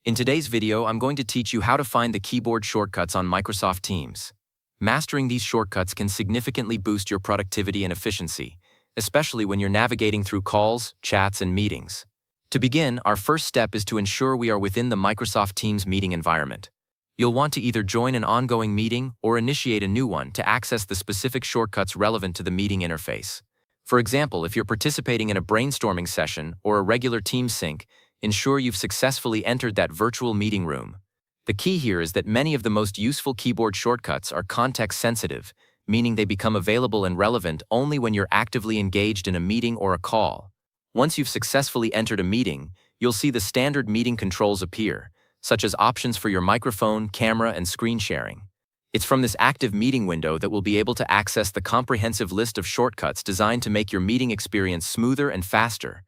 In today's video, I'm going to teach you how to find the keyboard shortcuts on Microsoft Teams. Mastering these shortcuts can significantly boost your productivity and efficiency, especially when you're navigating through calls, chats, and meetings. To begin, our first step is to ensure we are within the Microsoft Teams meeting environment. You'll want to either join an ongoing meeting or initiate a new one to access the specific shortcuts relevant to the meeting interface. For example, if you're participating in a brainstorming session or a regular Teams sync, ensure you've successfully entered that virtual meeting room. The key here is that many of the most useful keyboard shortcuts are context-sensitive, meaning they become available and relevant only when you're actively engaged in a meeting or a call. Once you've successfully entered a meeting, you'll see the standard meeting controls appear, such as options for your microphone, camera, and screen sharing. It's from this active meeting window that we'll be able to access the comprehensive list of shortcuts designed to make your meeting experience smoother and faster.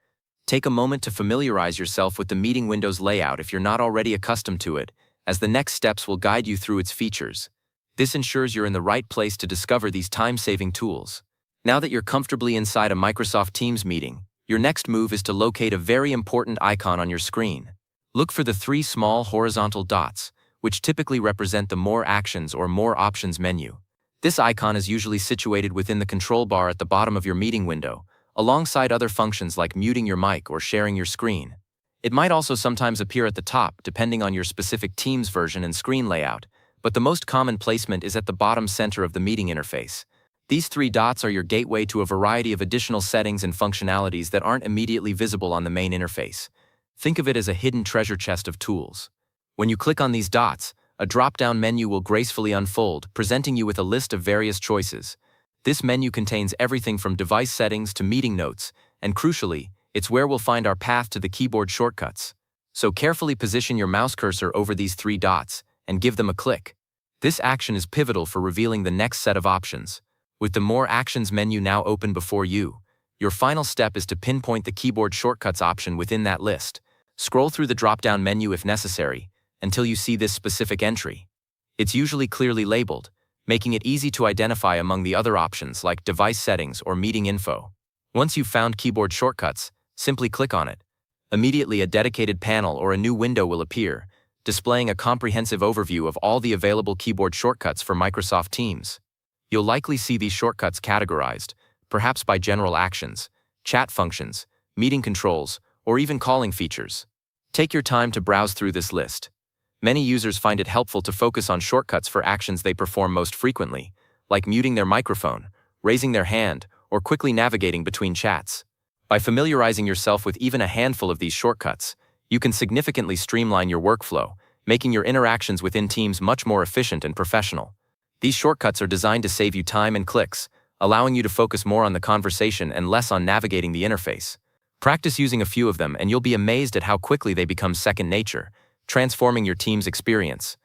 Take a moment to familiarize yourself with the meeting window's layout if you're not already accustomed to it, as the next steps will guide you through its features. This ensures you're in the right place to discover these time-saving tools. Now that you're comfortably inside a Microsoft Teams meeting, your next move is to locate a very important icon on your screen. Look for the three small horizontal dots, which typically represent the More Actions or More Options menu. This icon is usually situated within the control bar at the bottom of your meeting window, alongside other functions like muting your mic or sharing your screen. It might also sometimes appear at the top, depending on your specific Teams version and screen layout, but the most common placement is at the bottom center of the meeting interface. These three dots are your gateway to a variety of additional settings and functionalities that aren't immediately visible on the main interface. Think of it as a hidden treasure chest of tools. When you click on these dots, a drop-down menu will gracefully unfold, presenting you with a list of various choices. This menu contains everything from device settings to meeting notes, and crucially, it's where we'll find our path to the keyboard shortcuts. So carefully position your mouse cursor over these three dots and give them a click. This action is pivotal for revealing the next set of options. With the More Actions menu now open before you, your final step is to pinpoint the keyboard shortcuts option within that list. Scroll through the drop-down menu if necessary, until you see this specific entry. It's usually clearly labeled, making it easy to identify among the other options like device settings or meeting info. Once you've found keyboard shortcuts, simply click on it. Immediately, a dedicated panel or a new window will appear, displaying a comprehensive overview of all the available keyboard shortcuts for Microsoft Teams. You'll likely see these shortcuts categorized, perhaps by general actions, chat functions, meeting controls, or even calling features. Take your time to browse through this list. Many users find it helpful to focus on shortcuts for actions they perform most frequently, like muting their microphone, raising their hand, or quickly navigating between chats. By familiarizing yourself with even a handful of these shortcuts, you can significantly streamline your workflow, making your interactions within Teams much more efficient and professional. These shortcuts are designed to save you time and clicks, allowing you to focus more on the conversation and less on navigating the interface. Practice using a few of them and you'll be amazed at how quickly they become second nature, transforming your Teams experience.